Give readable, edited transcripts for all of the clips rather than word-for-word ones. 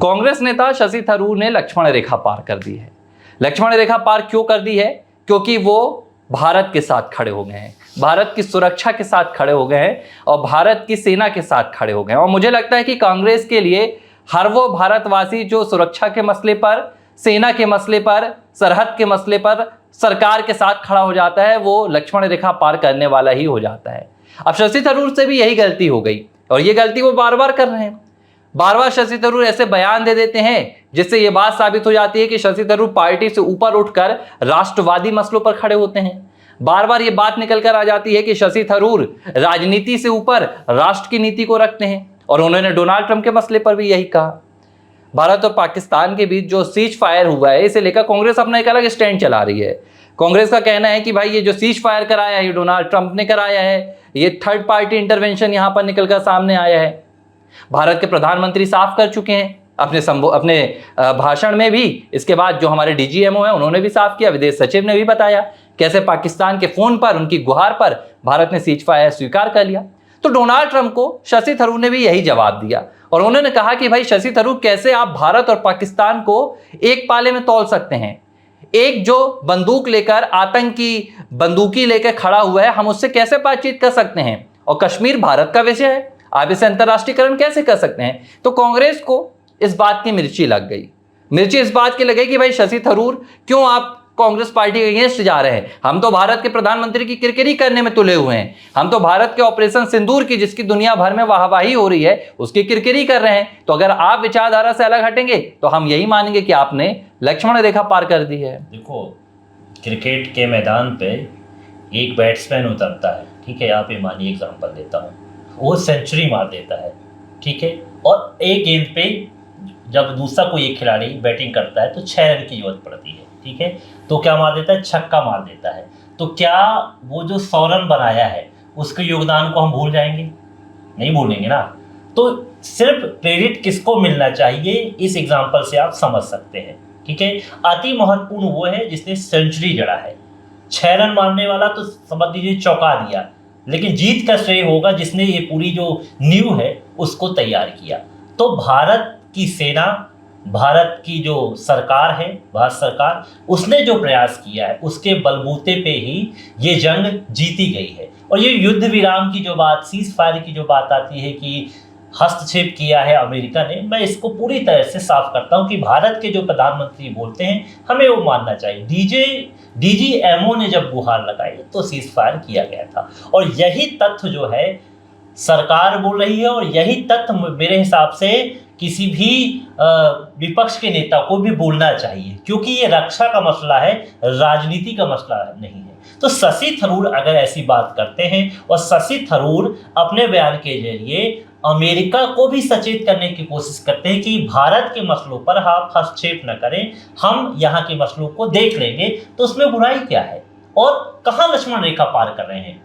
कांग्रेस नेता शशि थरूर ने लक्ष्मण रेखा पार कर दी है। लक्ष्मण रेखा पार क्यों कर दी है? क्योंकि वो भारत के साथ खड़े हो गए हैं, भारत की सुरक्षा के साथ खड़े हो गए हैं और भारत की सेना के साथ खड़े हो गए हैं। और मुझे लगता है कि कांग्रेस के लिए हर वो भारतवासी जो सुरक्षा के मसले पर, सेना के मसले पर, सरहद के मसले पर सरकार के साथ खड़ा हो जाता है, वो लक्ष्मण रेखा पार करने वाला ही हो जाता है। अब शशि थरूर से भी यही गलती हो गई और ये गलती वो बार बार कर रहे हैं। बार बार शशि थरूर ऐसे बयान दे देते हैं जिससे ये बात साबित हो जाती है कि शशि थरूर पार्टी से ऊपर उठकर राष्ट्रवादी मसलों पर खड़े होते हैं। बार बार ये बात निकल कर आ जाती है कि शशि थरूर राजनीति से ऊपर राष्ट्र की नीति को रखते हैं और उन्होंने डोनाल्ड ट्रंप के मसले पर भी यही कहा। भारत और पाकिस्तान के बीच जो सीज फायर हुआ है, इसे लेकर कांग्रेस अपना एक अलग स्टैंड चला रही है। कांग्रेस का कहना है कि भाई ये जो सीज फायर कराया है ये डोनाल्ड ट्रंप ने कराया है, ये थर्ड पार्टी इंटरवेंशन यहां पर निकलकर सामने आया है। भारत के प्रधानमंत्री साफ कर चुके हैं अपने भाषण में भी। इसके बाद जो हमारे डीजीएमओ हैं उन्होंने भी साफ किया, विदेश सचिव ने भी बताया कैसे पाकिस्तान के फोन पर, उनकी गुहार पर भारत ने सीज फायर स्वीकार कर लिया। तो डोनाल्ड ट्रंप को शशि थरूर ने भी यही जवाब दिया और उन्होंने कहा कि भाई शशि थरूर, कैसे आप भारत और पाकिस्तान को एक पाले में तौल सकते हैं? एक जो बंदूक लेकर, आतंकी बंदूकी लेकर खड़ा हुआ है, हम उससे कैसे बातचीत कर सकते हैं? और कश्मीर भारत का विषय है, आप इसे अंतर्राष्ट्रीयकरण कैसे कर सकते हैं? तो कांग्रेस को इस बात की मिर्ची लग गई। मिर्ची इस बात की लग गई कि भाई शशि थरूर, क्यों आप कांग्रेस पार्टी के अगेंस्ट जा रहे हैं? हम तो भारत के प्रधानमंत्री की किरकिरी करने में तुले हुए हैं, हम तो भारत के ऑपरेशन सिंदूर की, जिसकी दुनिया भर में वाहवाही हो रही है, उसकी किरकिरी कर रहे हैं। तो अगर आप विचारधारा से अलग हटेंगे तो हम यही मानेंगे कि आपने लक्ष्मण रेखा पार कर दी है। देखो, क्रिकेट के मैदान पे एक बैट्समैन उतरता है, ठीक है, आप ये मानिए, एग्जाम्पल देता हूँ, वो सेंचुरी मार देता है, ठीक है, और एक गेंद पे जब दूसरा कोई एक खिलाड़ी बैटिंग करता है तो 6 रन की जरूरत पड़ती है, ठीक है, तो क्या मार देता है? छक्का मार देता है। तो क्या वो जो 100 रन बनाया है उसके योगदान को हम भूल जाएंगे? नहीं भूलेंगे ना। तो सिर्फ क्रेडिट किसको मिलना चाहिए, इस एग्जाम्पल से आप समझ सकते हैं, ठीक है। अति महत्वपूर्ण वो है जिसने सेंचुरी जड़ा है। 6 रन मारने वाला तो समझ लीजिए चौंका दिया, लेकिन जीत का श्रेय होगा जिसने ये पूरी जो नींव है उसको तैयार किया। तो भारत की सेना, भारत की जो सरकार है, भारत सरकार, उसने जो प्रयास किया है उसके बलबूते पे ही ये जंग जीती गई है। और ये युद्ध विराम की जो बात, सीज फायर की जो बात आती है कि हस्तक्षेप किया है अमेरिका ने, मैं इसको पूरी तरह से साफ करता हूं कि भारत के जो प्रधानमंत्री बोलते हैं हमें वो मानना चाहिए। डीजीएमओ ने जब गुहार लगाई तो सीज फायर किया गया था और यही तथ्य जो है सरकार बोल रही है और यही तथ्य मेरे हिसाब से किसी भी विपक्ष के नेता को भी बोलना चाहिए, क्योंकि ये रक्षा का मसला है, राजनीति का मसला नहीं है। तो शशि थरूर अगर ऐसी बात करते हैं और शशि थरूर अपने बयान के जरिए अमेरिका को भी सचेत करने की कोशिश करते हैं कि भारत के मसलों पर आप हस्तक्षेप न करें, हम यहाँ के मसलों को देख लेंगे, तो उसमें बुराई क्या है? और कहाँ लक्ष्मण रेखा पार कर रहे हैं?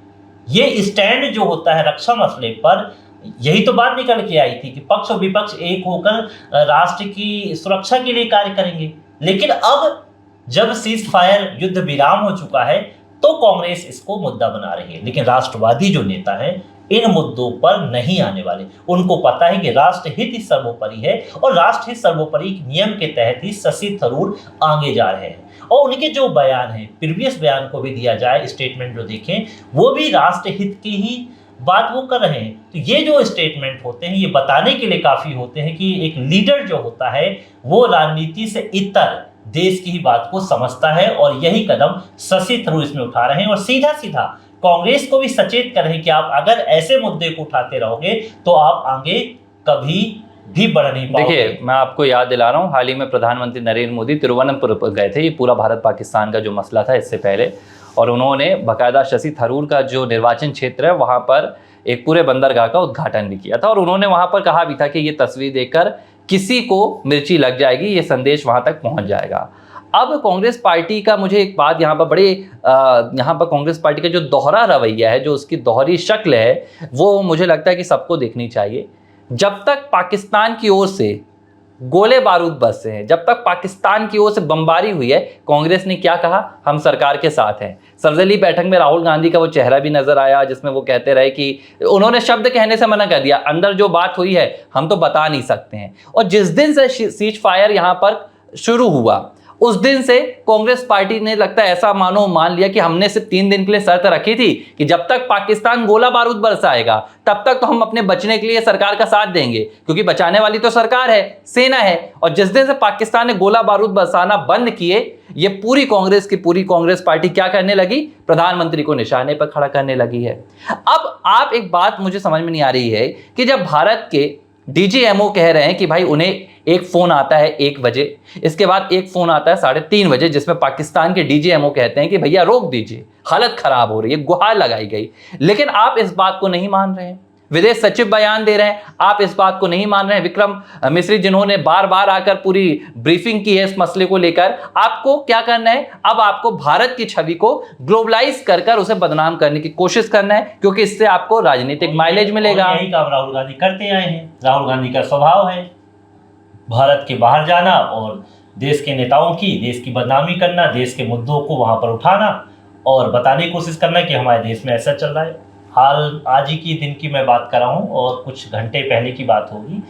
ये स्टैंड जो होता है रक्षा मसले पर, यही तो बात निकल के आई थी कि पक्ष और विपक्ष एक होकर राष्ट्र की सुरक्षा के लिए कार्य करेंगे। लेकिन अब जब सीज फायर, युद्ध विराम हो चुका है, तो कांग्रेस इसको मुद्दा बना रही है। लेकिन राष्ट्रवादी जो नेता हैं इन मुद्दों पर नहीं आने वाले। उनको पता है कि राष्ट्रहित ही सर्वोपरि है और राष्ट्रहित सर्वोपरि नियम के तहत ही शशि थरूर आगे जा रहे हैं। और उनके जो बयान है, प्रीवियस बयान को भी दिया जाए, स्टेटमेंट जो देखें, वो भी राष्ट्रहित की ही बात वो कर रहे हैं। तो ये जो स्टेटमेंट होते हैं ये बताने के लिए काफी होते हैं कि एक लीडर जो होता है वो राजनीति से इतर देश की ही बात को समझता है और यही कदम शशि थरूर इसमें उठा रहे हैं और सीधा सीधा कांग्रेस को भी सचेत कर रहे हैं कि आप अगर ऐसे मुद्दे को उठाते रहोगे तो आप आगे कभी भी बढ़ नहीं पाओगे। देखिए, मैं आपको याद दिला रहा हूँ, हाल ही में प्रधानमंत्री नरेंद्र मोदी तिरुवनंतपुरम गए थे, ये पूरा भारत पाकिस्तान का जो मसला था इससे पहले, और उन्होंने बाकायदा शशि थरूर का जो निर्वाचन क्षेत्र है वहाँ पर एक पूरे बंदरगाह का उद्घाटन भी किया था और उन्होंने वहाँ पर कहा भी था कि ये तस्वीर देखकर किसी को मिर्ची लग जाएगी, ये संदेश वहाँ तक पहुँच जाएगा। अब कांग्रेस पार्टी का मुझे एक बात यहाँ पर कांग्रेस पार्टी का जो दोहरा रवैया है, जो उसकी दोहरी शक्ल है, वो मुझे लगता है कि सबको देखनी चाहिए। जब तक पाकिस्तान की ओर से गोले बारूद बरसे हैं, जब तक पाकिस्तान की ओर से बमबारी हुई है, कांग्रेस ने क्या कहा, हम सरकार के साथ हैं। सर्वदलीय बैठक में राहुल गांधी का वो चेहरा भी नजर आया जिसमें वो कहते रहे कि उन्होंने शब्द कहने से मना कर दिया, अंदर जो बात हुई है हम तो बता नहीं सकते हैं। और जिस दिन से सीज फायर यहां पर शुरू हुआ उस दिन से कांग्रेस पार्टी ने लगता है ऐसा मान लिया कि हमने सिर्फ 3 दिन के लिए शर्त रखी थी कि जब तक पाकिस्तान गोला बारूद बरसाएगा तब तक तो हम अपने बचने के लिए सरकार का साथ देंगे, क्योंकि बचाने वाली तो सरकार है, सेना है। और जिस दिन से पाकिस्तान ने गोला बारूद बरसाना बंद किए, ये पूरी कांग्रेस पार्टी क्या करने लगी, प्रधानमंत्री को निशाने पर खड़ा करने लगी है। अब आप एक बात मुझे समझ में नहीं आ रही है कि जब भारत के डीजीएमओ कह रहे हैं कि भाई उन्हें एक फोन आता है 1 बजे, इसके बाद एक फोन आता है 3:30 बजे, जिसमें पाकिस्तान के डीजीएमओ कहते हैं कि भैया रोक दीजिए, हालत खराब हो रही है, गुहार लगाई गई। लेकिन आप इस बात को नहीं मान रहे हैं, विदेश सचिव बयान दे रहे हैं, आप इस बात को नहीं मान रहे हैं। विक्रम मिश्री जिन्होंने बार बार आकर पूरी ब्रीफिंग की है इस मसले को लेकर, आपको क्या करना है, अब आपको भारत की छवि को ग्लोबलाइज कर उसे बदनाम करने की कोशिश करना है, क्योंकि इससे आपको राजनीतिक माइलेज मिलेगा। यही काम राहुल गांधी करते आए हैं। राहुल गांधी का स्वभाव है भारत के बाहर जाना और देश के नेताओं की, देश की बदनामी करना, देश के मुद्दों को वहां पर उठाना और बताने की कोशिश करना कि हमारे देश में ऐसा चल रहा है। हाल आज ही की दिन की मैं बात कर रहा हूँ और कुछ घंटे पहले की बात होगी।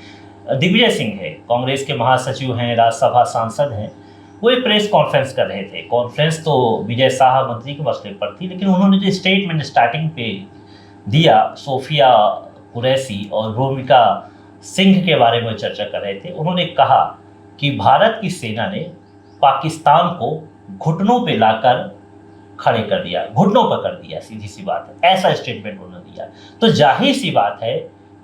दिग्विजय सिंह है, कांग्रेस के महासचिव हैं, राज्यसभा सांसद हैं, वो एक प्रेस कॉन्फ्रेंस कर रहे थे। कॉन्फ्रेंस तो विजय शाह मंत्री के मसले पर थी, लेकिन उन्होंने जो स्टेटमेंट स्टार्टिंग पे दिया, सोफिया कुरैशी और रोमिका सिंह के बारे में चर्चा कर रहे थे। उन्होंने कहा कि भारत की सेना ने पाकिस्तान को घुटनों पे लाकर खड़े कर दिया, घुटनों पर कर दिया, सीधी सी बात है, ऐसा स्टेटमेंट उन्होंने दिया। तो जाहिर सी बात है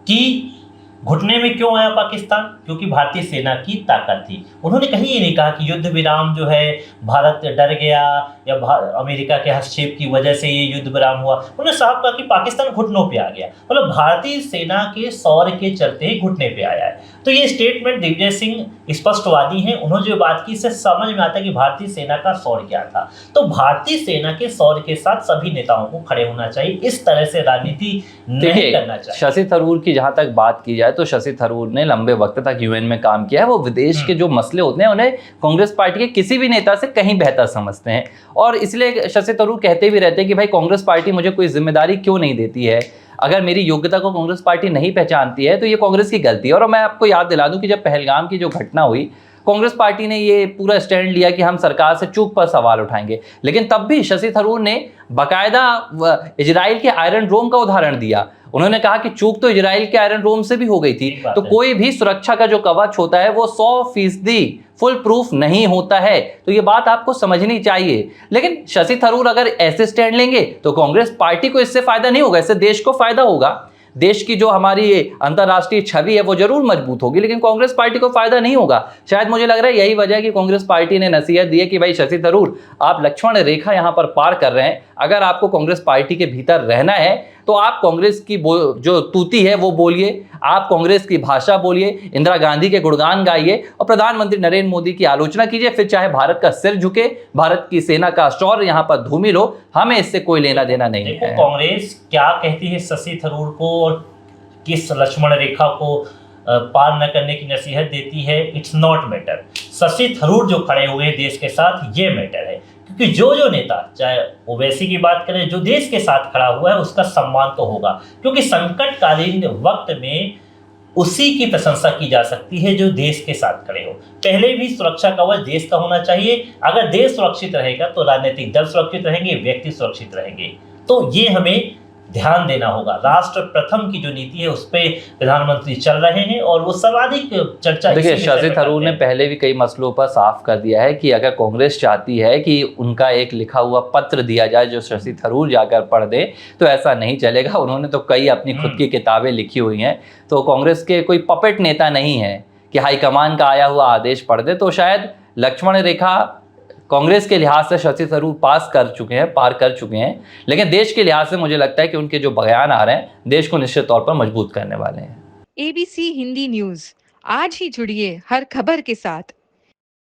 कि घुटने में क्यों आया पाकिस्तान, क्योंकि भारतीय सेना की ताकत थी। उन्होंने कहीं ये नहीं कहा कि युद्ध विराम जो है भारत डर गया या अमेरिका के हस्तक्षेप की वजह से ये युद्ध विराम हुआ। उन्होंने साफ कहा कि पाकिस्तान घुटनों पे आ गया, मतलब भारतीय सेना के शौर्य के चलते ही घुटने पे आया है। तो ये स्टेटमेंट दिग्विजय सिंह स्पष्टवादी हैं, उन्होंने जो बात की इससे समझ में आता है कि भारतीय सेना का शौर्य क्या था। तो भारतीय सेना के शौर्य के साथ सभी नेताओं को खड़े होना चाहिए, इस तरह से राजनीति नहीं करना चाहिए। शशि थरूर की जहां तक बात की जाए तो शशि थरूर ने लंबे वक्त तक यूएन में काम किया है, वो विदेश के जो मसले होते हैं उन्हें कांग्रेस पार्टी के किसी भी नेता से कहीं बेहतर समझते हैं। और इसलिए शशि थरूर कहते भी रहते हैं कि भाई कांग्रेस पार्टी मुझे कोई जिम्मेदारी क्यों नहीं देती है, अगर मेरी योग्यता को कांग्रेस पार्टी नहीं पहचानती है तो ये कांग्रेस की गलती है। और मैं आपको याद दिला दूं कि जब पहलगाम की जो घटना हुई, कांग्रेस पार्टी ने ये पूरा स्टैंड लिया कि हम सरकार से चूक पर सवाल उठाएंगे, लेकिन तब भी शशि थरूर ने बाकायदा इजराइल के आयरन डोम का उदाहरण दिया। उन्होंने कहा कि चूक तो इजराइल के आयरन डोम से भी हो गई थी, तो कोई भी सुरक्षा का जो कवच होता है वो 100% फुल प्रूफ नहीं होता है। तो ये बात आपको समझनी चाहिए। लेकिन शशि थरूर अगर ऐसे स्टैंड लेंगे तो कांग्रेस पार्टी को इससे फायदा नहीं होगा, इससे देश को फायदा होगा। देश की जो हमारी अंतर्राष्ट्रीय छवि है वो जरूर मजबूत होगी, लेकिन कांग्रेस पार्टी को फायदा नहीं होगा। शायद मुझे लग रहा है यही वजह है कि कांग्रेस पार्टी ने नसीहत दी है कि भाई शशि थरूर, आप लक्ष्मण रेखा यहां पर पार कर रहे हैं। अगर आपको कांग्रेस पार्टी के भीतर रहना है तो आप कांग्रेस की जो तूती है वो बोलिए, आप कांग्रेस की भाषा बोलिए, इंदिरा गांधी के गुणगान गाइए और प्रधानमंत्री नरेंद्र मोदी की आलोचना कीजिए। फिर चाहे भारत का सिर झुके, भारत की सेना का शौर्य यहां पर धूमिल हो, हमें इससे कोई लेना देना नहीं है। कांग्रेस क्या कहती है शशि थरूर को और किस लक्ष्मण रेखा को पार न करने की नसीहत देती है, it's not matter. Shashi Tharoor जो खड़े हुए हैं देश के साथ, ये मैटर है। क्योंकि जो नेता, चाहे ओवैसी की बात करें, जो देश के साथ खड़ा हुआ है उसका सम्मान तो होगा, क्योंकि संकटकालीन वक्त में उसी की प्रशंसा की जा सकती है जो देश के साथ खड़े हो। पहले भी सुरक्षा कवच देश का होना चाहिए। अगर देश सुरक्षित रहेगा तो राजनीतिक दल सुरक्षित रहेंगे, व्यक्ति सुरक्षित रहेंगे। तो ये हमें ध्यान देना होगा। राष्ट्र प्रथम की जो नीति है उस पर प्रधानमंत्री चल रहे हैं और वो सर्वाधिक चर्चा। देखिए, शशि थरूर ने पहले भी कई मसलों पर साफ कर दिया है कि अगर कांग्रेस चाहती है कि उनका एक लिखा हुआ पत्र दिया जाए जो शशि थरूर जाकर पढ़ दे, तो ऐसा नहीं चलेगा। उन्होंने तो कई अपनी खुद की किताबें लिखी हुई हैं, तो कांग्रेस के कोई पपेट नेता नहीं है कि हाईकमान का आया हुआ आदेश पढ़ दे। तो शायद लक्ष्मण रेखा कांग्रेस के लिहाज से शशि थरूर पार कर चुके हैं, लेकिन देश के लिहाज से मुझे लगता है कि उनके जो बयान आ रहे हैं देश को निश्चित तौर पर मजबूत करने वाले हैं। ABC हिंदी न्यूज, आज ही जुड़िए हर खबर के साथ।